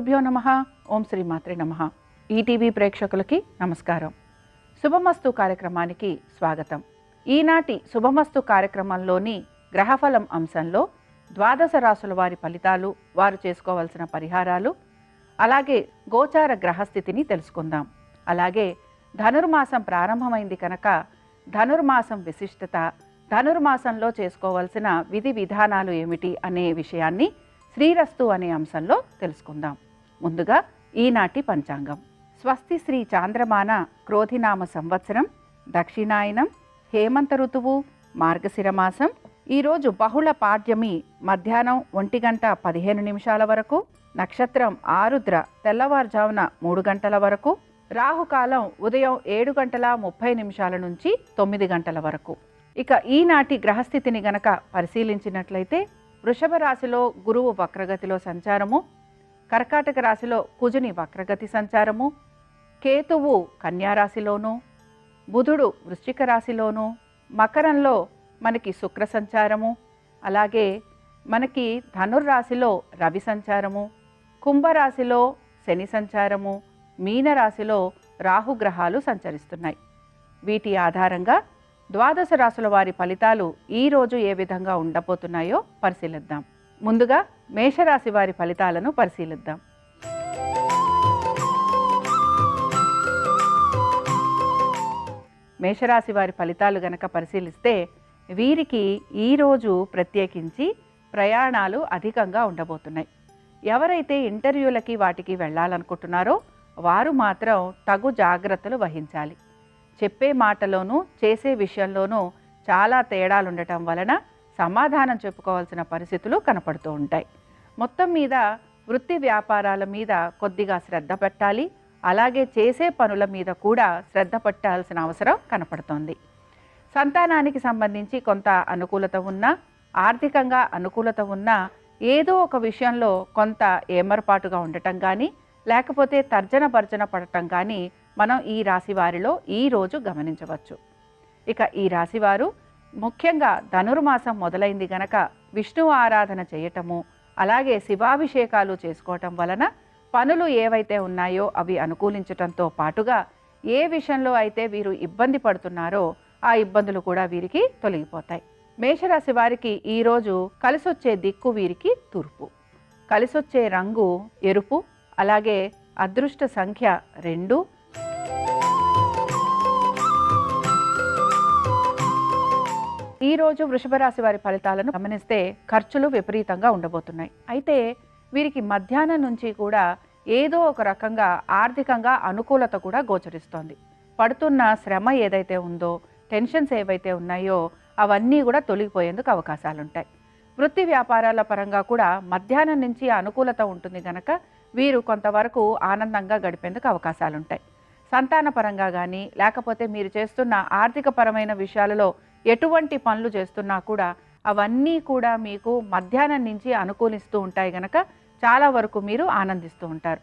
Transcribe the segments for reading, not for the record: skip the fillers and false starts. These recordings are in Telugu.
గురుభ్యో నమః. ఓం శ్రీ మాత్రే నమః. ఈటీవీ ప్రేక్షకులకి నమస్కారం. శుభమస్తు కార్యక్రమానికి స్వాగతం. ఈనాటి శుభమస్తు కార్యక్రమంలోని గ్రహఫలం అంశంలో ద్వాదశ రాశుల వారి ఫలితాలు, వారు చేసుకోవాల్సిన పరిహారాలు, అలాగే గోచార గ్రహస్థితిని తెలుసుకుందాం. అలాగే ధనుర్మాసం ప్రారంభమైంది కనుక ధనుర్మాసం విశిష్టత, ధనుర్మాసంలో చేసుకోవాల్సిన విధి విధానాలు ఏమిటి అనే విషయాన్ని శ్రీరస్తు అనే అంశంలో తెలుసుకుందాం. ముందుగా ఈనాటి పంచాంగం. స్వస్తి శ్రీ చాంద్రమాన క్రోధినామ సంవత్సరం, దక్షిణాయనం, హేమంత ఋతువు, మార్గశిరమాసం. ఈరోజు బహుళ పాడ్యమి మధ్యాహ్నం 1:15 వరకు, నక్షత్రం ఆరుద్ర తెల్లవారుజామున 3 గంటల వరకు, రాహుకాలం ఉదయం 7:30 నుంచి 9 గంటల వరకు. ఇక ఈనాటి గ్రహస్థితిని గనక పరిశీలించినట్లయితే వృషభ రాశిలో గురువు వక్రగతిలో సంచారము, కర్కాటక రాశిలో కుజుని వక్రగతి సంచారము, కేతువు కన్యారాశిలోను, బుధుడు వృశ్చిక రాశిలోను, మకరంలో మనకి శుక్ర సంచారము, అలాగే మనకి ధనుర్రాశిలో రవి సంచారము, కుంభరాశిలో శని సంచారము, మీనరాశిలో రాహుగ్రహాలు సంచరిస్తున్నాయి. వీటి ఆధారంగా ద్వాదశ రాశుల వారి ఫలితాలు ఈరోజు ఏ విధంగా ఉండబోతున్నాయో పరిశీలిద్దాం. ముందుగా మేషరాశి వారి ఫలితాలను పరిశీలిద్దాం. మేషరాశి వారి ఫలితాలు గనక పరిశీలిస్తే వీరికి ఈరోజు ప్రత్యేకించి ప్రయాణాలు అధికంగా ఉండబోతున్నాయి. ఎవరైతే ఇంటర్వ్యూలకి వాటికి వెళ్ళాలనుకుంటున్నారో వారు మాత్రం తగు జాగ్రత్తలు వహించాలి. చెప్పే మాటలోనూ చేసే విషయంలోనూ చాలా తేడాలు ఉండటం వలన సమాధానం చెప్పుకోవాల్సిన పరిస్థితులు కనపడుతూ ఉంటాయి. మొత్తం మీద వృత్తి వ్యాపారాల మీద కొద్దిగా శ్రద్ధ పెట్టాలి. అలాగే చేసే పనుల మీద కూడా శ్రద్ధ పెట్టాల్సిన అవసరం కనపడుతోంది. సంతానానికి సంబంధించి కొంత అనుకూలత ఉన్నా, ఆర్థికంగా అనుకూలత ఉన్నా, ఏదో ఒక విషయంలో కొంత ఏమరపాటుగా ఉండటం కానీ, లేకపోతే తర్జన భర్జన పడటం కానీ మనం ఈ రాశి వారిలో ఈరోజు గమనించవచ్చు. ఇక ఈ రాశివారు ముఖ్యంగా ధనుర్మాసం మొదలైంది గనక విష్ణు ఆరాధన చేయటము, అలాగే శివాభిషేకాలు చేసుకోవటం వలన పనులు ఏవైతే ఉన్నాయో అవి అనుకూలించటంతో పాటుగా ఏ విషయంలో అయితే వీరు ఇబ్బంది పడుతున్నారో ఆ ఇబ్బందులు కూడా వీరికి తొలగిపోతాయి. మేషరాశి వారికి ఈరోజు కలిసొచ్చే దిక్కు వీరికి తూర్పు, కలిసొచ్చే రంగు ఎరుపు, అలాగే అదృష్ట సంఖ్య 2. ఈరోజు వృషభ రాశి వారి ఫలితాలను గమనిస్తే ఖర్చులు విపరీతంగా ఉండబోతున్నాయి. అయితే వీరికి మధ్యాహ్నం నుంచి కూడా ఏదో ఒక రకంగా ఆర్థికంగా అనుకూలత కూడా గోచరిస్తోంది. పడుతున్న శ్రమ ఏదైతే ఉందో, టెన్షన్స్ ఏవైతే ఉన్నాయో అవన్నీ కూడా తొలగిపోయేందుకు అవకాశాలుంటాయి. వృత్తి వ్యాపారాల పరంగా కూడా మధ్యాహ్నం నుంచి అనుకూలత ఉంటుంది కనుక వీరు కొంతవరకు ఆనందంగా గడిపేందుకు అవకాశాలుంటాయి. సంతాన పరంగా కానీ, లేకపోతే మీరు చేస్తున్న ఆర్థిక పరమైన విషయాలలో ఎటువంటి పనులు చేస్తున్నా కూడా అవన్నీ కూడా మీకు మధ్యాహ్నం నుంచి అనుకూలిస్తూ ఉంటాయి కనుక చాలా వరకు మీరు ఆనందిస్తూ ఉంటారు.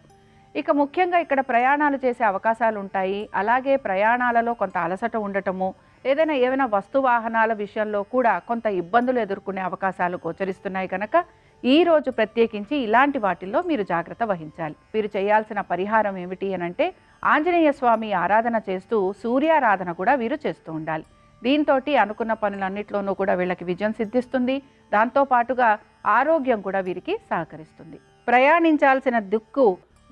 ఇక ముఖ్యంగా ఇక్కడ ప్రయాణాలు చేసే అవకాశాలు ఉంటాయి. అలాగే ప్రయాణాలలో కొంత అలసట ఉండటము, ఏదైనా వస్తు వాహనాల విషయంలో కూడా కొంత ఇబ్బందులు ఎదుర్కొనే అవకాశాలు గోచరిస్తున్నాయి కనుక ఈరోజు ప్రత్యేకించి ఇలాంటి వాటిల్లో మీరు జాగ్రత్త వహించాలి. మీరు చేయాల్సిన పరిహారం ఏమిటి అనంటే ఆంజనేయ స్వామి ఆరాధన చేస్తూ సూర్యారాధన కూడా వీరు చేస్తూ ఉండాలి. దీంతో అనుకున్న పనులన్నింటిలోనూ కూడా వీళ్ళకి విజయం సిద్ధిస్తుంది. దాంతోపాటుగా ఆరోగ్యం కూడా వీరికి సహకరిస్తుంది. ప్రయాణించాల్సిన దిక్కు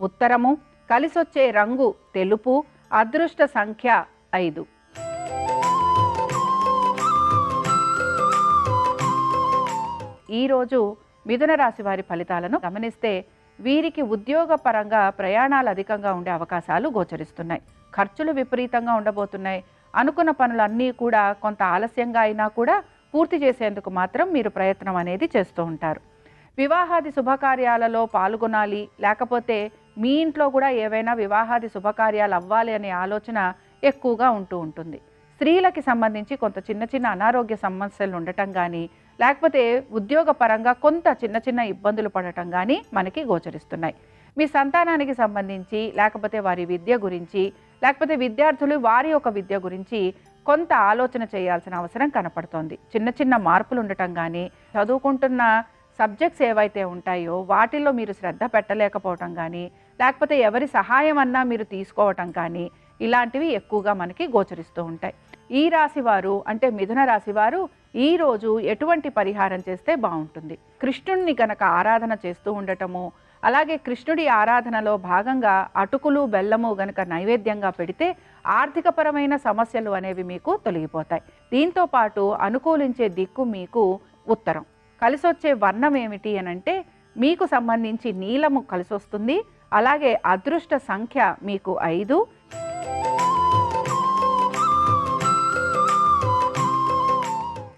ఉత్తరము, కలిసొచ్చే రంగు తెలుపు, అదృష్ట సంఖ్య 5. ఈరోజు మిథున రాశి వారి ఫలితాలను గమనిస్తే వీరికి ఉద్యోగపరంగా ప్రయాణాలు అధికంగా ఉండే అవకాశాలు గోచరిస్తున్నాయి. ఖర్చులు విపరీతంగా ఉండబోతున్నాయి. అనుకున్న పనులన్నీ కూడా కొంత ఆలస్యంగా అయినా కూడా పూర్తి చేసేందుకు మాత్రం మీరు ప్రయత్నం అనేది చేస్తూ ఉంటారు. వివాహాది శుభకార్యాలలో పాల్గొనాలి, లేకపోతే మీ ఇంట్లో కూడా ఏవైనా వివాహాది శుభకార్యాలు అవ్వాలి అనే ఆలోచన ఎక్కువగా ఉంటూ ఉంటుంది. స్త్రీలకి సంబంధించి కొంత చిన్న అనారోగ్య సమస్యలు ఉండటం కానీ, లేకపోతే ఉద్యోగపరంగా కొంత చిన్న ఇబ్బందులు పడటం కానీ మనకి గోచరిస్తున్నాయి. మీ సంతానానికి సంబంధించి, లేకపోతే వారి విద్య గురించి, లేకపోతే విద్యార్థులు వారి యొక్క విద్య గురించి కొంత ఆలోచన చేయాల్సిన అవసరం కనపడుతోంది. చిన్న మార్పులు ఉండటం కానీ, చదువుకుంటున్న సబ్జెక్ట్స్ ఏవైతే ఉంటాయో వాటిల్లో మీరు శ్రద్ధ పెట్టలేకపోవటం కానీ, లేకపోతే ఎవరి సహాయం అన్నా మీరు తీసుకోవటం కానీ, ఇలాంటివి ఎక్కువగా మనకి గోచరిస్తూ ఉంటాయి. ఈ రాశివారు అంటే మిథున రాశివారు ఈరోజు ఎటువంటి పరిహారం చేస్తే బాగుంటుంది? కృష్ణుణ్ణి గనక ఆరాధన చేస్తూ ఉండటము, అలాగే కృష్ణుడి ఆరాధనలో భాగంగా అటుకులు బెల్లము గనక నైవేద్యంగా పెడితే ఆర్థికపరమైన సమస్యలు అనేవి మీకు తొలగిపోతాయి. దీంతో పాటు అనుకూలించే దిక్కు మీకు ఉత్తరం. కలిసొచ్చే వర్ణం ఏమిటి అనంటే మీకు సంబంధించి నీలము కలిసొస్తుంది. అలాగే అదృష్ట సంఖ్య మీకు 5.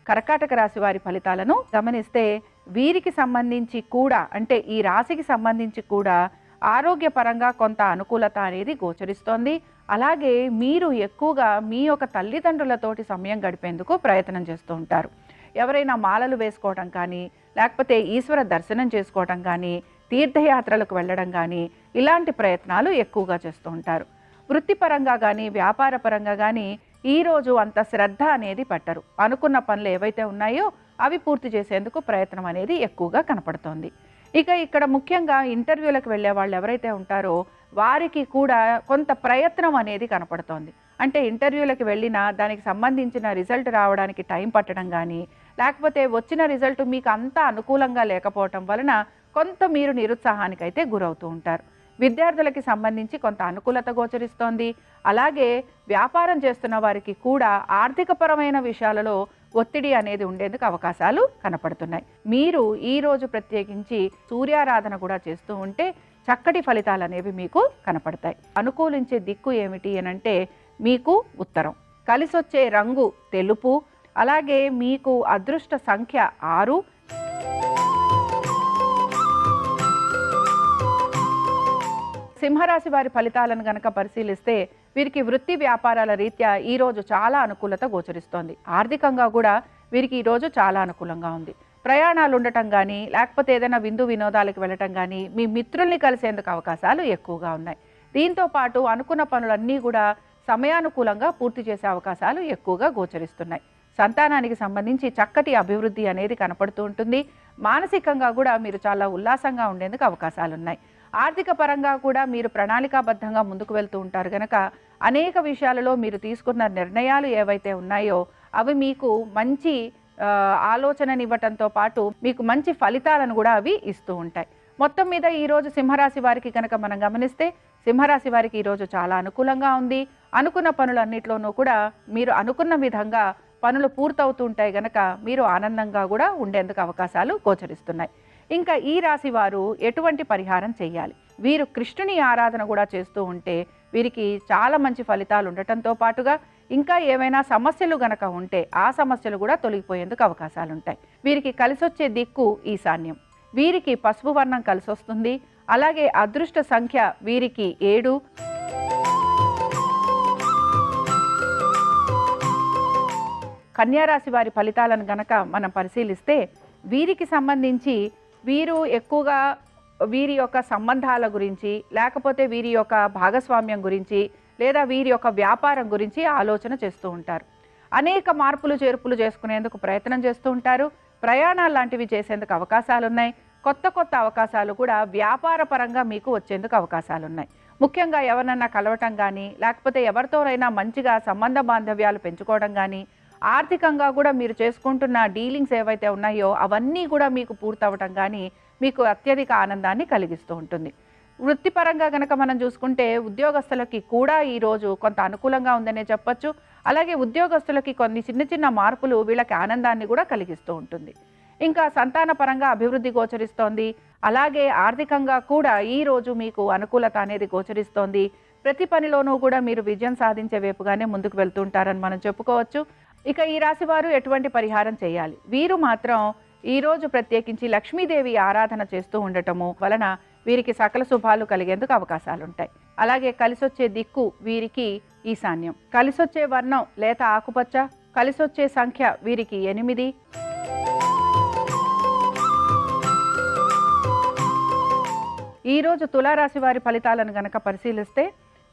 కర్కాటక రాశి వారి ఫలితాలను గమనిస్తే వీరికి సంబంధించి కూడా అంటే ఈ రాశికి సంబంధించి కూడా ఆరోగ్యపరంగా కొంత అనుకూలత అనేది గోచరిస్తోంది. అలాగే మీరు ఎక్కువగా మీ యొక్క తల్లిదండ్రులతోటి సమయం గడిపేందుకు ప్రయత్నం చేస్తూ ఉంటారు. ఎవరైనా మాలలు వేసుకోవడం కానీ, లేకపోతే ఈశ్వర దర్శనం చేసుకోవడం కానీ, తీర్థయాత్రలకు వెళ్ళడం కానీ ఇలాంటి ప్రయత్నాలు ఎక్కువగా చేస్తూ ఉంటారు. వృత్తిపరంగా కానీ వ్యాపారపరంగా కానీ ఈరోజు అంత శ్రద్ధ అనేది పెట్టరు. అనుకున్న పనులు ఏవైతే ఉన్నాయో అవి పూర్తి చేసేందుకు ప్రయత్నం అనేది ఎక్కువగా కనపడుతోంది. ఇక ఇక్కడ ముఖ్యంగా ఇంటర్వ్యూలకు వెళ్ళే వాళ్ళు ఎవరైతే ఉంటారో వారికి కూడా కొంత ప్రయత్నం అనేది కనపడుతోంది. అంటే ఇంటర్వ్యూలకు వెళ్ళినా దానికి సంబంధించిన రిజల్ట్ రావడానికి టైం పట్టడం కానీ, లేకపోతే వచ్చిన రిజల్ట్ మీకు అంత అనుకూలంగా లేకపోవటం వలన కొంత మీరు నిరుత్సాహానికైతే గురవుతూ ఉంటారు. విద్యార్థులకి సంబంధించి కొంత అనుకూలత గోచరిస్తోంది. అలాగే వ్యాపారం చేస్తున్న వారికి కూడా ఆర్థికపరమైన విషయాలలో ఒత్తిడి అనేది ఉండేందుకు అవకాశాలు కనపడుతున్నాయి. మీరు ఈరోజు ప్రత్యేకించి సూర్యారాధన కూడా చేస్తూ ఉంటే చక్కటి ఫలితాలు అనేవి మీకు కనపడతాయి. అనుకూలించే దిక్కు ఏమిటి అనంటే మీకు ఉత్తరం. కలిసొచ్చే రంగు తెలుపు. అలాగే మీకు అదృష్ట సంఖ్య 6. సింహరాశి వారి ఫలితాలను గనక పరిశీలిస్తే వీరికి వృత్తి వ్యాపారాల రీత్యా ఈరోజు చాలా అనుకూలత గోచరిస్తోంది. ఆర్థికంగా కూడా వీరికి ఈరోజు చాలా అనుకూలంగా ఉంది. ప్రయాణాలు ఉండటం కానీ, లేకపోతే ఏదైనా విందు వినోదాలకు వెళ్ళటం కానీ, మీ మిత్రుల్ని కలిసేందుకు అవకాశాలు ఎక్కువగా ఉన్నాయి. దీంతో పాటు అనుకున్న పనులన్నీ కూడా సమయానుకూలంగా పూర్తి చేసే అవకాశాలు ఎక్కువగా గోచరిస్తున్నాయి. సంతానానికి సంబంధించి చక్కటి అభివృద్ధి అనేది కనపడుతూ ఉంటుంది. మానసికంగా కూడా మీరు చాలా ఉల్లాసంగా ఉండేందుకు అవకాశాలు ఉన్నాయి. ఆర్థిక పరంగా కూడా మీరు ప్రణాళికాబద్ధంగా ముందుకు వెళ్తూ ఉంటారు కనుక అనేక విషయాలలో మీరు తీసుకున్న నిర్ణయాలు ఏవైతే ఉన్నాయో అవి మీకు మంచి ఆలోచననివ్వటంతో పాటు మీకు మంచి ఫలితాలను కూడా అవి ఇస్తూ ఉంటాయి. మొత్తం మీద ఈరోజు సింహరాశి వారికి కనుక మనం గమనిస్తే సింహరాశి వారికి ఈరోజు చాలా అనుకూలంగా ఉంది. అనుకున్న పనులన్నిట్లోనూ కూడా మీరు అనుకున్న విధంగా పనులు పూర్తవుతూ ఉంటాయి కనుక మీరు ఆనందంగా కూడా ఉండేందుకు అవకాశాలు గోచరిస్తున్నాయి. ఇంకా ఈ రాశి వారు ఎటువంటి పరిహారం చేయాలి? వీరు కృష్ణుని ఆరాధన కూడా చేస్తూ ఉంటే వీరికి చాలా మంచి ఫలితాలు ఉండటంతో పాటుగా ఇంకా ఏమైనా సమస్యలు గనక ఉంటే ఆ సమస్యలు కూడా తొలగిపోయేందుకు అవకాశాలు ఉంటాయి. వీరికి కలిసొచ్చే దిక్కు ఈశాన్యం. వీరికి పసుపు వర్ణం కలిసొస్తుంది. అలాగే అదృష్ట సంఖ్య వీరికి 7. కన్యారాశి వారి ఫలితాలను గనక మనం పరిశీలిస్తే వీరికి సంబంధించి వీరు ఎక్కువగా వీరి యొక్క సంబంధాల గురించి, లేకపోతే వీరి యొక్క భాగస్వామ్యం గురించి, లేదా వీరి యొక్క వ్యాపారం గురించి ఆలోచన చేస్తూ ఉంటారు. అనేక మార్పులు చేర్పులు చేసుకునేందుకు ప్రయత్నం చేస్తూ ఉంటారు. ప్రయాణాలు లాంటివి చేసేందుకు అవకాశాలు ఉన్నాయి. కొత్త కొత్త అవకాశాలు కూడా వ్యాపార పరంగా మీకు వచ్చేందుకు అవకాశాలు ఉన్నాయి. ముఖ్యంగా ఎవరినన్నా కలవటం కానీ, లేకపోతే ఎవరితోనైనా మంచిగా సంబంధ బాంధవ్యాలు పెంచుకోవడం కానీ, ఆర్థికంగా కూడా మీరు చేసుకుంటున్న డీలింగ్స్ ఏవైతే ఉన్నాయో అవన్నీ కూడా మీకు పూర్తవటం కానీ మీకు అత్యధిక ఆనందాన్ని కలిగిస్తూ ఉంటుంది. వృత్తిపరంగా కనుక మనం చూసుకుంటే ఉద్యోగస్తులకి కూడా ఈరోజు కొంత అనుకూలంగా ఉందనే చెప్పొచ్చు. అలాగే ఉద్యోగస్తులకి కొన్ని చిన్న చిన్న మార్పులు వీళ్ళకి ఆనందాన్ని కూడా కలిగిస్తూ ఉంటుంది. ఇంకా సంతాన పరంగా అభివృద్ధి గోచరిస్తోంది. అలాగే ఆర్థికంగా కూడా ఈరోజు మీకు అనుకూలత అనేది గోచరిస్తోంది. ప్రతి పనిలోనూ కూడా మీరు విజయం సాధించే వైపుగానే ముందుకు వెళ్తుంటారని మనం చెప్పుకోవచ్చు. ఇక ఈ రాశి వారు ఎటువంటి పరిహారం చేయాలి? వీరు మాత్రం ఈరోజు ప్రత్యేకించి లక్ష్మీదేవి ఆరాధన చేస్తూ ఉండటము వలన వీరికి సకల శుభాలు కలిగేందుకు అవకాశాలు ఉంటాయి. అలాగే కలిసొచ్చే దిక్కు వీరికి ఈశాన్యం. కలిసొచ్చే వర్ణం లేత ఆకుపచ్చ. కలిసొచ్చే సంఖ్య వీరికి 8. ఈరోజు తులారాశి వారి ఫలితాలను గనక పరిశీలిస్తే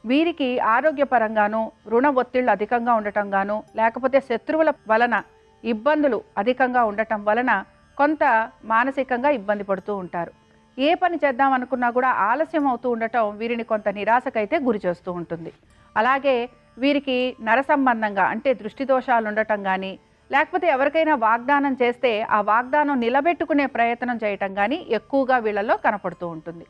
వీరికి ఆరోగ్యపరంగాను, రుణ ఒత్తిళ్లు అధికంగా ఉండటం గాను, లేకపోతే శత్రువుల వలన ఇబ్బందులు అధికంగా ఉండటం వలన కొంత మానసికంగా ఇబ్బంది పడుతూ ఉంటారు. ఏ పని చేద్దాం అనుకున్నా కూడా ఆలస్యం అవుతూ ఉండటం వీరిని కొంత నిరాశకైతే గురి చేస్తూ ఉంటుంది. అలాగే వీరికి నర సంబంధంగా అంటే దృష్టి దోషాలు ఉండటం కానీ, లేకపోతే ఎవరికైనా వాగ్దానం చేస్తే ఆ వాగ్దానం నిలబెట్టుకునే ప్రయత్నం చేయటం కానీ ఎక్కువగా వీళ్ళలో కనపడుతూ ఉంటుంది.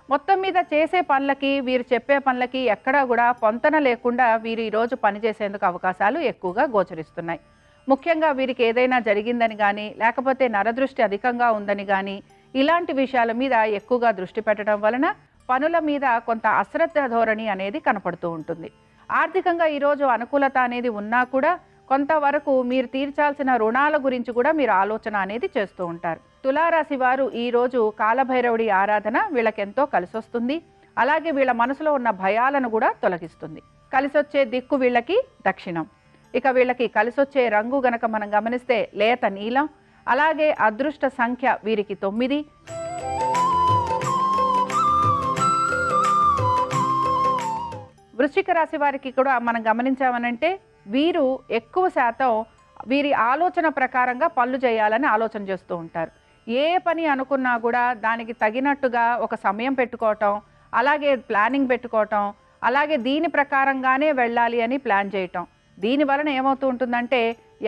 మొత్తం మీద చేసే పనులకి, వీరు చెప్పే పనులకి ఎక్కడా కూడా పొంతన లేకుండా వీరు ఈరోజు పనిచేసేందుకు అవకాశాలు ఎక్కువగా గోచరిస్తున్నాయి. ముఖ్యంగా వీరికి ఏదైనా జరిగిందని కానీ, లేకపోతే నరదృష్టి అధికంగా ఉందని కానీ, ఇలాంటి విషయాల మీద ఎక్కువగా దృష్టి పెట్టడం వలన పనుల మీద కొంత అశ్రద్ధ ధోరణి అనేది కనపడుతూ ఉంటుంది. ఆర్థికంగా ఈరోజు అనుకూలత అనేది ఉన్నా కూడా కొంతవరకు మీరు తీర్చాల్సిన రుణాల గురించి కూడా మీరు ఆలోచన అనేది చేస్తూ ఉంటారు. తులారాశి వారు ఈరోజు కాలభైరవుడి ఆరాధన వీళ్ళకెంతో కలిసొస్తుంది. అలాగే వీళ్ళ మనసులో ఉన్న భయాలను కూడా తొలగిస్తుంది. కలిసొచ్చే దిక్కు వీళ్ళకి దక్షిణం. ఇక వీళ్ళకి కలిసొచ్చే రంగు గనక మనం గమనిస్తే లేత నీలం. అలాగే అదృష్ట సంఖ్య వీరికి 9. వృశ్చిక రాశి వారికి కూడా మనం గమనించామనంటే వీరు ఎక్కువ శాతం వీరి ఆలోచన ప్రకారంగా పనులు చేయాలని ఆలోచన చేస్తూ ఉంటారు. ఏ పని అనుకున్నా కూడా దానికి తగినట్టుగా ఒక సమయం పెట్టుకోవటం, అలాగే ప్లానింగ్ పెట్టుకోవటం, అలాగే దీని ప్రకారంగానే వెళ్ళాలి అని ప్లాన్ చేయటం. దీని వలన ఏమవుతూ ఉంటుందంటే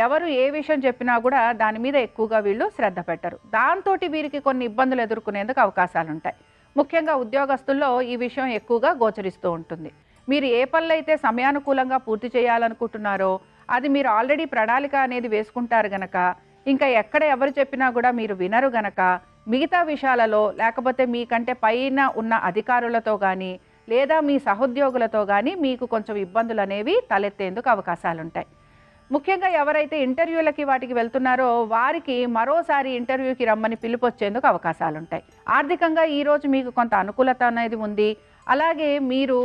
ఎవరు ఏ విషయం చెప్పినా కూడా దాని మీద ఎక్కువగా వీళ్ళు శ్రద్ధ పెట్టరు. దాంతో వీరికి కొన్ని ఇబ్బందులు ఎదుర్కొనేందుకు అవకాశాలు ఉంటాయి. ముఖ్యంగా ఉద్యోగస్తుల్లో ఈ విషయం ఎక్కువగా గోచరిస్తూ ఉంటుంది. మీరు ఏ పనులు అయితే సమయానుకూలంగా పూర్తి చేయాలనుకుంటున్నారో అది మీరు ఆల్రెడీ ప్రణాళిక అనేది వేసుకుంటారు గనక, ఇంకా ఎక్కడ ఎవరు చెప్పినా కూడా మీరు వినరు గనక, మిగతా విషయాలలో లేకపోతే మీకంటే పైన ఉన్న అధికారులతో కానీ లేదా మీ సహోద్యోగులతో కానీ మీకు కొంచెం ఇబ్బందులు అనేవి తలెత్తేందుకు అవకాశాలు ఉంటాయి. ముఖ్యంగా ఎవరైతే ఇంటర్వ్యూలకి వాటికి వెళ్తున్నారో వారికి మరోసారి ఇంటర్వ్యూకి రమ్మని పిలుపు వచ్చేందుకు అవకాశాలు ఉంటాయి. ఆర్థికంగా ఈరోజు మీకు కొంత అనుకూలత అనేది ఉంది. అలాగే మీరు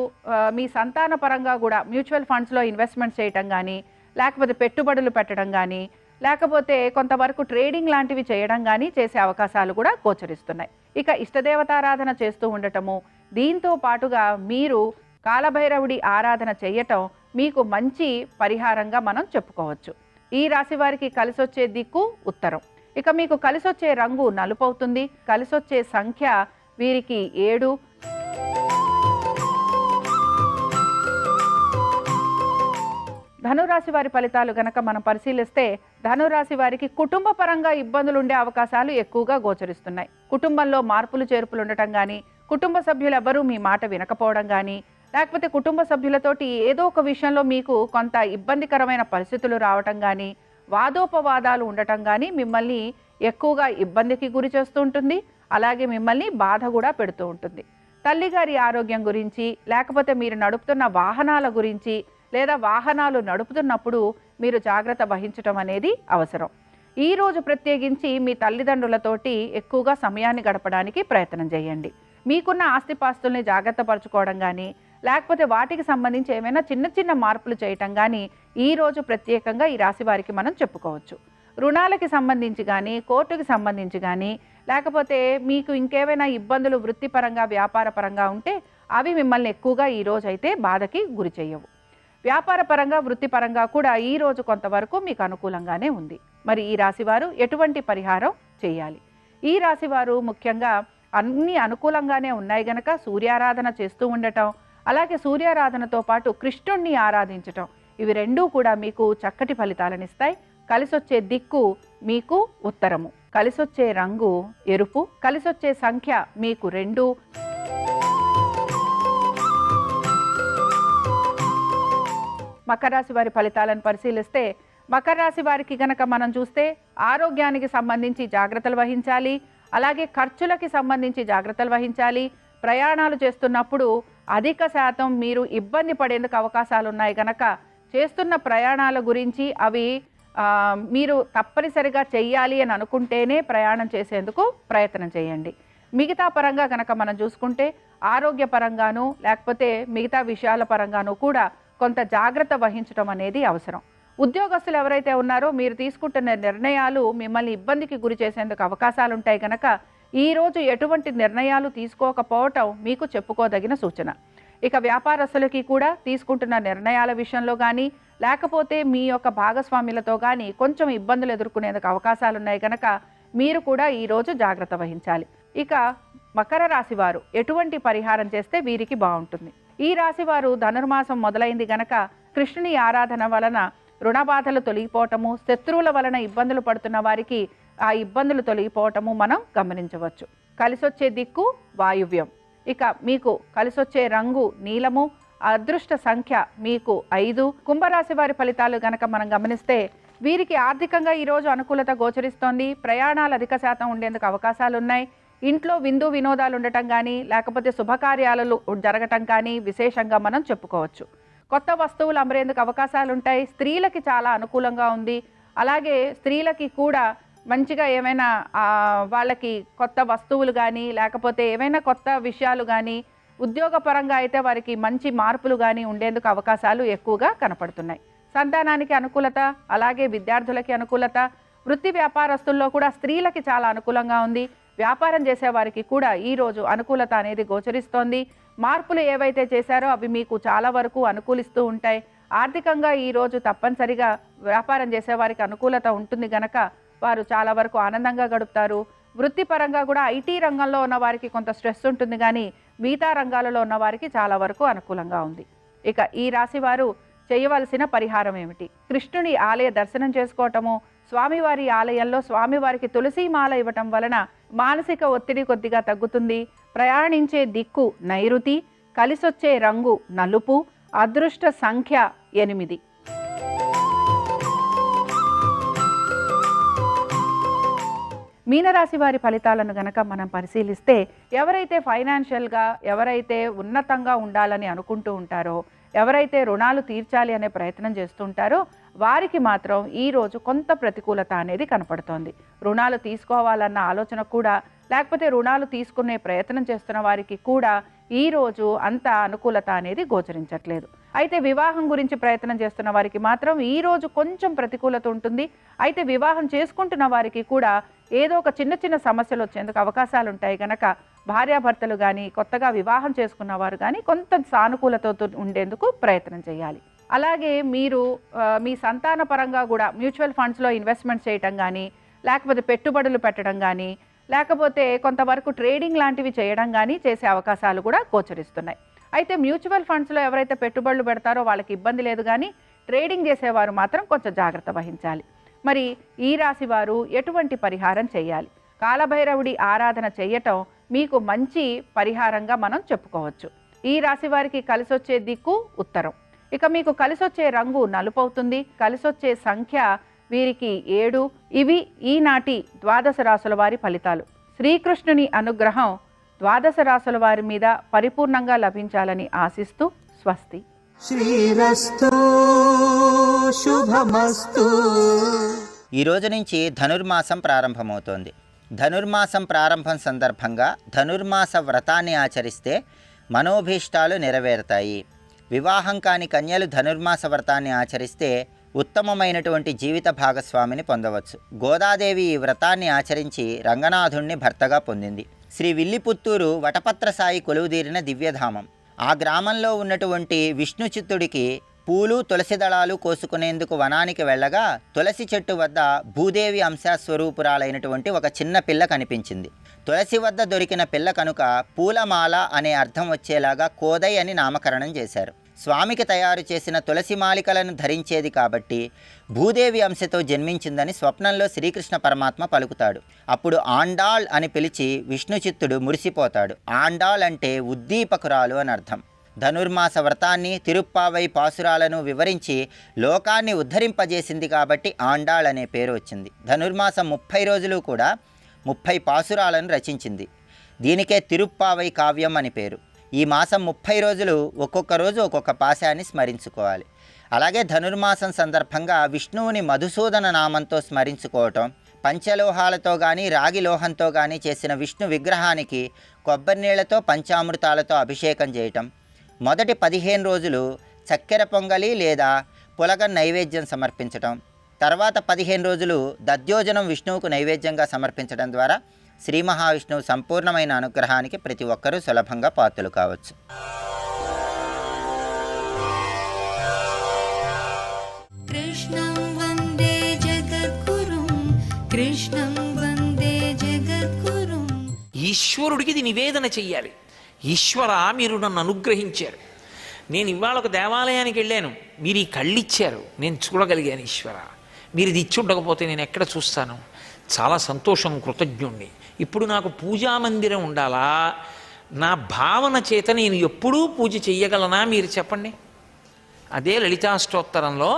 మీ సంతాన పరంగా కూడా మ్యూచువల్ ఫండ్స్లో ఇన్వెస్ట్మెంట్ చేయటం కానీ, లేకపోతే పెట్టుబడులు పెట్టడం కానీ, లేకపోతే కొంతవరకు ట్రేడింగ్ లాంటివి చేయడం కానీ చేసే అవకాశాలు కూడా గోచరిస్తున్నాయి. ఇక ఇష్టదేవతారాధన చేస్తూ ఉండటము, దీంతో పాటుగా మీరు కాలభైరవుడి ఆరాధన చేయటం మీకు మంచి పరిహారంగా మనం చెప్పుకోవచ్చు. ఈ రాశి వారికి కలిసొచ్చే దిక్కు ఉత్తరం. ఇక మీకు కలిసొచ్చే రంగు నలుపు అవుతుంది. కలిసొచ్చే సంఖ్య వీరికి 7. ధనురాశి వారి ఫలితాలు గనక మనం పరిశీలిస్తే ధనురాశి వారికి కుటుంబ పరంగా ఇబ్బందులు ఉండే అవకాశాలు ఎక్కువగా గోచరిస్తున్నాయి. కుటుంబంలో మార్పులు చేర్పులు ఉండటం కానీ, కుటుంబ సభ్యులు ఎవ్వరూ మీ మాట వినకపోవడం కానీ, లేకపోతే కుటుంబ సభ్యులతోటి ఏదో ఒక విషయంలో మీకు కొంత ఇబ్బందికరమైన పరిస్థితులు రావటం కానీ, వాదోపవాదాలు ఉండటం కానీ మిమ్మల్ని ఎక్కువగా ఇబ్బందికి గురి చేస్తూ ఉంటుంది. అలాగే మిమ్మల్ని బాధ కూడా పెడుతూ ఉంటుంది. తల్లిగారి ఆరోగ్యం గురించి, లేకపోతే మీరు నడుపుతున్న వాహనాల గురించి, లేదా వాహనాలు నడుపుతున్నప్పుడు మీరు జాగ్రత్త వహించడం అనేది అవసరం. ఈరోజు ప్రత్యేకించి మీ తల్లిదండ్రులతోటి ఎక్కువగా సమయాన్ని గడపడానికి ప్రయత్నం చేయండి. మీకున్న ఆస్తిపాస్తుల్ని జాగ్రత్త పరచుకోవడం కానీ, లేకపోతే వాటికి సంబంధించి ఏమైనా చిన్న చిన్న మార్పులు చేయటం కానీ ఈరోజు ప్రత్యేకంగా ఈ రాశి వారికి మనం చెప్పుకోవచ్చు. రుణాలకి సంబంధించి కానీ, కోర్టుకి సంబంధించి కానీ, లేకపోతే మీకు ఇంకేమైనా ఇబ్బందులు వృత్తిపరంగా వ్యాపారపరంగా ఉంటే అవి మిమ్మల్ని ఎక్కువగా ఈరోజు అయితే బాధకి గురి చేయవు. వ్యాపారపరంగా వృత్తిపరంగా కూడా ఈరోజు కొంతవరకు మీకు అనుకూలంగానే ఉంది. మరి ఈ రాశివారు ఎటువంటి పరిహారం చేయాలి? ఈ రాశివారు ముఖ్యంగా అన్నీ అనుకూలంగానే ఉన్నాయి గనక సూర్యారాధన చేస్తూ ఉండటం, అలాగే సూర్యారాధనతో పాటు కృష్ణుణ్ణి ఆరాధించటం, ఇవి రెండూ కూడా మీకు చక్కటి ఫలితాలనిస్తాయి. కలిసొచ్చే దిక్కు మీకు ఉత్తరము. కలిసొచ్చే రంగు ఎరుపు. కలిసొచ్చే సంఖ్య మీకు 2. మకర రాశి వారి ఫలితాలను పరిశీలిస్తే మకర రాశి వారికి గనక మనం చూస్తే ఆరోగ్యానికి సంబంధించి జాగ్రత్తలు వహించాలి. అలాగే ఖర్చులకి సంబంధించి జాగ్రత్తలు వహించాలి. ప్రయాణాలు చేస్తున్నప్పుడు అధిక శాతం మీరు ఇబ్బంది పడేందుకు అవకాశాలు ఉన్నాయి కనుక చేస్తున్న ప్రయాణాల గురించి అవి మీరు తప్పనిసరిగా చెయ్యాలి అని అనుకుంటేనే ప్రయాణం చేసేందుకు ప్రయత్నం చేయండి. మిగతా పరంగా కనుక మనం చూసుకుంటే ఆరోగ్యపరంగాను లేకపోతే మిగతా విషయాల పరంగాను కూడా కొంత జాగ్రత్త వహించడం అనేది అవసరం. ఉద్యోగస్తులు ఎవరైతే ఉన్నారో మీరు తీసుకుంటున్న నిర్ణయాలు మిమ్మల్ని ఇబ్బందికి గురి చేసేందుకు అవకాశాలు ఉంటాయి కనుక ఈరోజు ఎటువంటి నిర్ణయాలు తీసుకోకపోవటం మీకు చెప్పుకోదగిన సూచన. ఇక వ్యాపారస్తులకి కూడా తీసుకుంటున్న నిర్ణయాల విషయంలో కానీ లేకపోతే మీ యొక్క భాగస్వాములతో కానీ కొంచెం ఇబ్బందులు ఎదుర్కొనేందుకు అవకాశాలు ఉన్నాయి కనుక మీరు కూడా ఈరోజు జాగ్రత్త వహించాలి. ఇక మకర రాశి వారు ఎటువంటి పరిహారం చేస్తే వీరికి బాగుంటుంది? ఈ రాశి వారు ధనుర్మాసం మొదలైంది గనక కృష్ణుని ఆరాధన వలన రుణబాధలు తొలగిపోవటము, శత్రువుల వలన ఇబ్బందులు పడుతున్న వారికి ఆ ఇబ్బందులు తొలగిపోవటము మనం గమనించవచ్చు. కలిసొచ్చే దిక్కు వాయువ్యం. ఇక మీకు కలిసొచ్చే రంగు నీలము. అదృష్ట సంఖ్య మీకు 5. కుంభరాశి వారి ఫలితాలు గనక మనం గమనిస్తే వీరికి ఆర్థికంగా ఈరోజు అనుకూలత గోచరిస్తోంది. ప్రయాణాలు అధిక శాతం ఉండేందుకు అవకాశాలు ఉన్నాయి. ఇంట్లో విందు వినోదాలు ఉండటం కానీ లేకపోతే శుభకార్యాలు జరగటం కానీ విశేషంగా మనం చెప్పుకోవచ్చు. కొత్త వస్తువులు అమ్మరేందుకు అవకాశాలు ఉంటాయి. స్త్రీలకి చాలా అనుకూలంగా ఉంది. అలాగే స్త్రీలకి కూడా మంచిగా ఏమైనా వాళ్ళకి కొత్త వస్తువులు కానీ లేకపోతే ఏమైనా కొత్త విషయాలు కానీ ఉద్యోగపరంగా అయితే వారికి మంచి మార్పులు కానీ ఉండేందుకు అవకాశాలు ఎక్కువగా కనపడుతున్నాయి. సంతానానికి అనుకూలత, అలాగే విద్యార్థులకి అనుకూలత. వృత్తి వ్యాపారస్తుల్లో కూడా స్త్రీలకి చాలా అనుకూలంగా ఉంది. వ్యాపారం చేసేవారికి కూడా ఈరోజు అనుకూలత అనేది గోచరిస్తోంది. మార్పులు ఏవైతే చేశారో అవి మీకు చాలా వరకు అనుకూలిస్తూ ఉంటాయి. ఆర్థికంగా ఈరోజు తప్పనిసరిగా వ్యాపారం చేసేవారికి అనుకూలత ఉంటుంది గనక వారు చాలా వరకు ఆనందంగా గడుపుతారు. వృత్తిపరంగా కూడా ఐటీ రంగంలో ఉన్న వారికి కొంత స్ట్రెస్ ఉంటుంది, కానీ మిగతా రంగాలలో ఉన్న వారికి చాలా వరకు అనుకూలంగా ఉంది. ఇక ఈ రాశి వారు చేయవలసిన పరిహారం ఏమిటి? కృష్ణుని ఆలయ దర్శనం చేసుకోవటము, స్వామివారి ఆలయంలో స్వామివారికి తులసి మాల ఇవ్వటం వలన మానసిక ఒత్తిడి కొద్దిగా తగ్గుతుంది. ప్రయాణించే దిక్కు నైరుతి. కలిసొచ్చే రంగు నలుపు. అదృష్ట సంఖ్య 8. మీనరాశి వారి ఫలితాలను గనక మనం పరిశీలిస్తే ఎవరైతే ఫైనాన్షియల్గా ఎవరైతే ఉన్నతంగా ఉండాలని అనుకుంటూ ఉంటారో, ఎవరైతే రుణాలు తీర్చాలి అనే ప్రయత్నం చేస్తుంటారో వారికి మాత్రం ఈరోజు కొంత ప్రతికూలత అనేది కనపడుతోంది. రుణాలు తీసుకోవాలన్న ఆలోచన కూడా లేకపోతే రుణాలు తీసుకునే ప్రయత్నం చేస్తున్న వారికి కూడా ఈరోజు అంత అనుకూలత అనేది గోచరించట్లేదు. అయితే వివాహం గురించి ప్రయత్నం చేస్తున్న వారికి మాత్రం ఈరోజు కొంచెం ప్రతికూలత ఉంటుంది. అయితే వివాహం చేసుకుంటున్న వారికి కూడా ఏదో ఒక చిన్న చిన్న సమస్యలు వచ్చేందుకు అవకాశాలు ఉంటాయి కనుక భార్యాభర్తలు కానీ కొత్తగా వివాహం చేసుకున్న వారు కానీ కొంత సానుకూలతతో ఉండేందుకు ప్రయత్నం చేయాలి. అలాగే మీరు మీ సంతాన పరంగా కూడా మ్యూచువల్ ఫండ్స్లో ఇన్వెస్ట్మెంట్ చేయటం కానీ లేకపోతే పెట్టుబడులు పెట్టడం కానీ లేకపోతే కొంతవరకు ట్రేడింగ్ లాంటివి చేయడం కానీ చేసే అవకాశాలు కూడా గోచరిస్తున్నాయి. అయితే మ్యూచువల్ ఫండ్స్లో ఎవరైతే పెట్టుబడులు పెడతారో వాళ్ళకి ఇబ్బంది లేదు, కానీ ట్రేడింగ్ చేసేవారు మాత్రం కొంచెం జాగ్రత్త వహించాలి. మరి ఈ రాశి వారు ఎటువంటి పరిహారం చేయాలి? కాలభైరవుడి ఆరాధన చేయటం మీకు మంచి పరిహారంగా మనం చెప్పుకోవచ్చు. ఈ రాశి వారికి కలిసొచ్చే దిక్కు ఉత్తరం. ఇక మీకు కలిసొచ్చే రంగు నలుపు అవుతుంది. కలిసొచ్చే సంఖ్య వీరికి 7. ఇవి ఈనాటి ద్వాదశ రాశుల వారి ఫలితాలు. శ్రీకృష్ణుని అనుగ్రహం ద్వాదశ రాశుల వారి మీద పరిపూర్ణంగా లభించాలని ఆశిస్తూ స్వస్తి. శ్రీరస్తు శుభమస్తు. ఈ రోజు నుంచి ధనుర్మాసం ప్రారంభమవుతోంది. ధనుర్మాసం ప్రారంభం సందర్భంగా ధనుర్మాస వ్రతాన్ని ఆచరిస్తే మనోభీష్టాలు నెరవేరుతాయి. వివాహం కాని కన్యలు ధనుర్మాస వ్రతాన్ని ఆచరిస్తే ఉత్తమమైనటువంటి జీవిత భాగస్వామిని పొందవచ్చు. గోదాదేవి ఈ వ్రతాన్ని ఆచరించి రంగనాథుణ్ణి భర్తగా పొందింది. శ్రీ విల్లిపుత్తూరు వటపత్రసాయి కొలువుదీరిన దివ్యధామం. ఆ గ్రామంలో ఉన్నటువంటి విష్ణు చిత్తుడికి పూలు తులసి దళాలు కోసుకునేందుకు వనానికి వెళ్ళగా తులసి చెట్టు వద్ద భూదేవి అంశాస్వరూపురాలైనటువంటి ఒక చిన్న పిల్ల కనిపించింది. తులసి వద్ద దొరికిన పిల్ల కనుక పూలమాల అనే అర్థం వచ్చేలాగా కోదై అని నామకరణం చేశారు. స్వామికి తయారు చేసిన తులసి మాలికలను ధరించేది కాబట్టి భూదేవి అంశతో జన్మించిందని స్వప్నంలో శ్రీకృష్ణ పరమాత్మ పలుకుతాడు. అప్పుడు ఆండాళ్ అని పిలిచి విష్ణు చిత్తుడు మురిసిపోతాడు. ఆండాళ్ అంటే ఉద్దీపకురాలు అని అర్థం. ధనుర్మాస వ్రతాన్ని తిరుప్పావై పాసురాలను వివరించి లోకాన్ని ఉద్ధరింపజేసింది కాబట్టి ఆండాళ్ అనే పేరు వచ్చింది. ధనుర్మాసం 30 రోజులు కూడా 30 పాసురాలను రచించింది. దీనికే తిరుప్పావై కావ్యం అని పేరు. ఈ మాసం 30 రోజులు ఒక్కొక్క రోజు ఒక్కొక్క పాశాన్ని స్మరించుకోవాలి. అలాగే ధనుర్మాసం సందర్భంగా విష్ణువుని మధుసూదన నామంతో స్మరించుకోవటం, పంచలోహాలతో కానీ రాగి లోహంతో కానీ చేసిన విష్ణు విగ్రహానికి కొబ్బరి నీళ్లతో పంచామృతాలతో అభిషేకం చేయటం, మొదటి 15 రోజులు చక్కెర పొంగలి లేదా పులగ నైవేద్యం సమర్పించటం, తర్వాత 15 రోజులు దద్యోజనం విష్ణువుకు నైవేద్యంగా సమర్పించడం ద్వారా శ్రీ మహావిష్ణువు సంపూర్ణమైన అనుగ్రహానికి ప్రతి ఒక్కరూ సులభంగా పాత్రలు కావచ్చు. కృష్ణం వందే జగద్గురుం కృష్ణం వందే ఈశ్వరుడికి ఇది నివేదన చెయ్యాలి. ఈశ్వర, మీరు నన్ను అనుగ్రహించారు, నేను ఇవాళ ఒక దేవాలయానికి వెళ్ళాను, మీరు ఈ కళ్ళు ఇచ్చారు, నేను చూడగలిగాను. ఈశ్వర, మీరు ఇది ఇచ్చి ఉండకపోతే నేను ఎక్కడ చూస్తాను? చాలా సంతోషం, కృతజ్ఞుణ్ణి. ఇప్పుడు నాకు పూజా మందిరం ఉండాలా? నా భావన చేత నేను ఎప్పుడూ పూజ చెయ్యగలనా? మీరు చెప్పండి. అదే లలితాష్టోత్తరంలో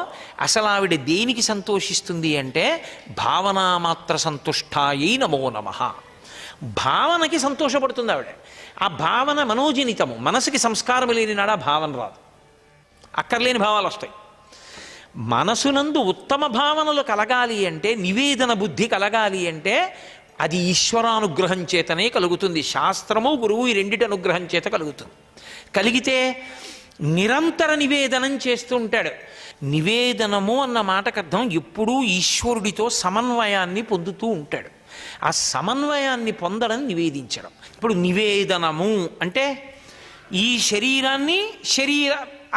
అసలు ఆవిడ దేనికి సంతోషిస్తుంది అంటే భావనామాత్ర సంతుష్టాయై నమో నమః. భావనకి సంతోషపడుతుంది ఆవిడ. ఆ భావన మనోజనితము. మనసుకి సంస్కారం లేని నాడు ఆ భావన రాదు, అక్కర్లేని భావాలు వస్తాయి. మనసునందు ఉత్తమ భావనలు కలగాలి అంటే, నివేదన బుద్ధి కలగాలి అంటే అది ఈశ్వరానుగ్రహం చేతనే కలుగుతుంది. శాస్త్రము గురువు ఈ రెండిటి అనుగ్రహం చేత కలుగుతుంది. కలిగితే నిరంతర నివేదనం చేస్తూ ఉంటాడు. నివేదనము అన్న మాటకు అర్థం ఎప్పుడూ ఈశ్వరుడితో సమన్వయాన్ని పొందుతూ ఉంటాడు. ఆ సమన్వయాన్ని పొందడం నివేదించడం. ఇప్పుడు నివేదనము అంటే ఈ శరీరాన్ని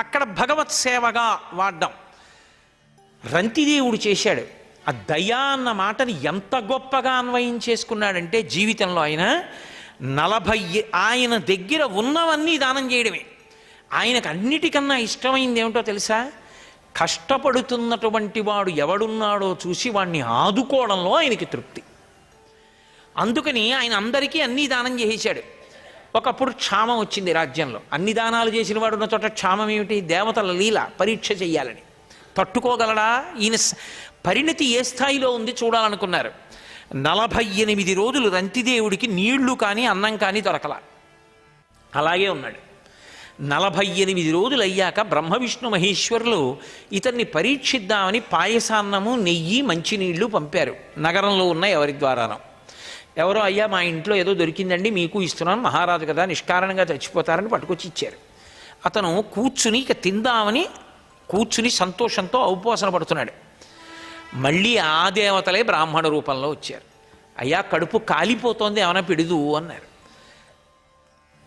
అక్కడ భగవత్ సేవగా వాడడం. రంతిదేవుడు చేశాడు. ఆ దయ అన్న మాటని ఎంత గొప్పగా అన్వయం చేసుకున్నాడంటే జీవితంలో ఆయన దగ్గర ఉన్నవన్నీ దానం చేయడమే. ఆయనకు అన్నిటికన్నా ఇష్టమైంది ఏమిటో తెలుసా? కష్టపడుతున్నటువంటి వాడు ఎవడున్నాడో చూసి వాడిని ఆదుకోవడంలో ఆయనకి తృప్తి. అందుకని ఆయన అందరికీ అన్నీ దానం చేసేశాడు. ఒకప్పుడు క్షామం వచ్చింది రాజ్యంలో. అన్ని దానాలు చేసిన వాడు ఉన్న చోట క్షామం ఏమిటి? దేవతల లీల, పరీక్ష చెయ్యాలని. తట్టుకోగలడా? ఈయన పరిణతి ఏ స్థాయిలో ఉంది చూడాలనుకున్నారు. 48 రోజులు రంతిదేవుడికి నీళ్లు కానీ అన్నం కానీ దొరకల. అలాగే ఉన్నాడు. 48 రోజులు అయ్యాక బ్రహ్మ విష్ణు మహేశ్వరులు ఇతన్ని పరీక్షిద్దామని పాయసాన్నము, నెయ్యి, మంచినీళ్లు పంపారు నగరంలో ఉన్న ఎవరి ద్వారానో. ఎవరో, అయ్యా మా ఇంట్లో ఏదో దొరికిందండి, మీకు ఇస్తున్నాను, మహారాజు కదా నిష్కారణంగా చచ్చిపోతారని పట్టుకొచ్చి ఇచ్చారు. అతను కూర్చుని ఇక తిందామని కూర్చుని సంతోషంతో ఔపోసన పడుతున్నాడు. మళ్ళీ ఆ దేవతలే బ్రాహ్మణ రూపంలో వచ్చారు. అయ్యా కడుపు కాలిపోతోంది, ఏమైనా పిడుదు అన్నారు.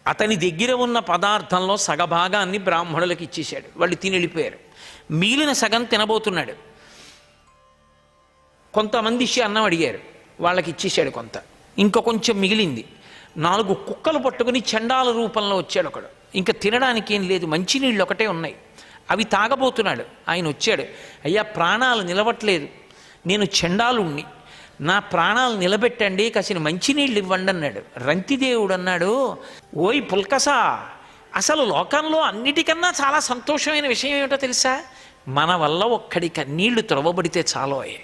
అతని దగ్గర ఉన్న పదార్థంలో సగభాగాన్ని బ్రాహ్మణులకు ఇచ్చేశాడు. వాళ్ళు తిని వెళ్ళిపోయారు. మిగిలిన సగం తినబోతున్నాడు. కొంతమంది అన్నం అడిగారు, వాళ్ళకి ఇచ్చేశాడు కొంత. ఇంకా కొంచెం మిగిలింది. 4 కుక్కలు పట్టుకుని చండాల రూపంలో వచ్చాడు ఒకడు. ఇంకా తినడానికి ఏం లేదు, మంచినీళ్ళు ఒకటే ఉన్నాయి, అవి తాగబోతున్నాడు. ఆయన వచ్చాడు, అయ్యా ప్రాణాలు నిలవట్లేదు, నేను చండాలుణ్ణి, నా ప్రాణాలు నిలబెట్టండి, కాసిన మంచినీళ్ళు ఇవ్వండి అన్నాడు. రంతిదేవుడు అన్నాడు, ఓయ్ పుల్కసా, అసలు లోకంలో అన్నిటికన్నా చాలా సంతోషమైన విషయం ఏమిటో తెలుసా? మన వల్ల ఒక్కడి కన్నీళ్లు త్రవ్వబడితే చాలోయే.